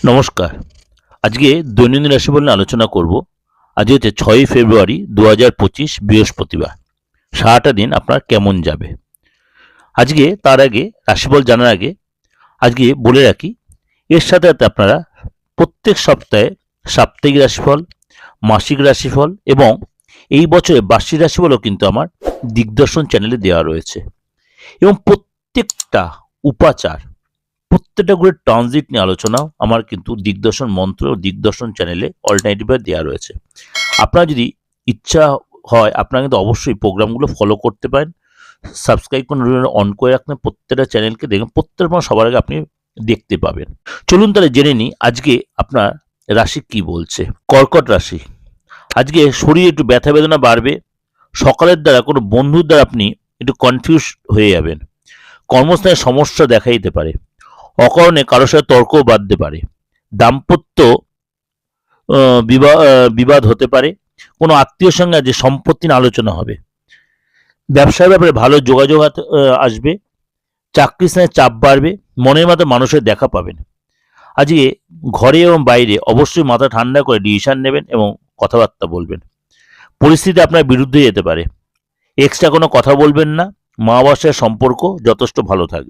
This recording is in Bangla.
নমস্কার। আজকে দৈনন্দিন রাশিফল নিয়ে আলোচনা করব। আজ হচ্ছে 6ই ফেব্রুয়ারি 2025 বৃহস্পতিবার। সারাটা দিন আপনার কেমন যাবে? আজকে তার আগে রাশিফল জানার আগে আজকে বলে রাখি, এর সাথে সাথে আপনারা প্রত্যেক সপ্তাহে সাপ্তাহিক রাশিফল, মাসিক রাশিফল এবং এই বছরে বার্ষিক রাশিফলও কিন্তু আমার দিগদর্শন চ্যানেলে দেওয়া রয়েছে। এবং প্রত্যেকটা উপাচার, প্রত্যেকটা করে ট্রানজিট নিয়ে আলোচনাও আমার কিন্তু দিগদর্শন মন্ত্র ও দিগদর্শন চ্যানেলে অল্টারনেটিভে দেওয়া রয়েছে। আপনার যদি ইচ্ছা হয় আপনারা কিন্তু অবশ্যই প্রোগ্রামগুলো ফলো করতে পারেন। সাবস্ক্রাইব করে অন করে রাখবেন প্রত্যেকটা চ্যানেলকে, দেখবেন প্রত্যেকটা সবার আগে আপনি দেখতে পাবেন। চলুন তাহলে জেনে নিই আজকে আপনার রাশি কি বলছে। কর্কট রাশি। আজকে শরীরে একটু ব্যথা বেদনা বাড়বে। সকালের দ্বারা কোনো বন্ধুর দ্বারা আপনি একটু কনফিউজ হয়ে যাবেন। কর্মস্থানে সমস্যা দেখা দিতে পারে। অকারণে কারোর সাথে তর্কও বাঁধতে পারে। দাম্পত্য বিবাদ হতে পারে। কোনো আত্মীয়র সঙ্গে যে সম্পত্তি নিয়ে আলোচনা হবে। ব্যবসার ব্যাপারে ভালো যোগাযোগ আসবে। চাকরির স্থানে চাপ বাড়বে। মনের মতো মানুষের দেখা পাবেন। আজকে ঘরে এবং বাইরে অবশ্যই মাথা ঠান্ডা করে ডিসিশন নেবেন এবং কথাবার্তা বলবেন। পরিস্থিতি আপনার বিরুদ্ধে যেতে পারে। এক্সট্রা কোনো কথা বলবেন না। মা বাবার সাথে সম্পর্ক যথেষ্ট ভালো থাকবে।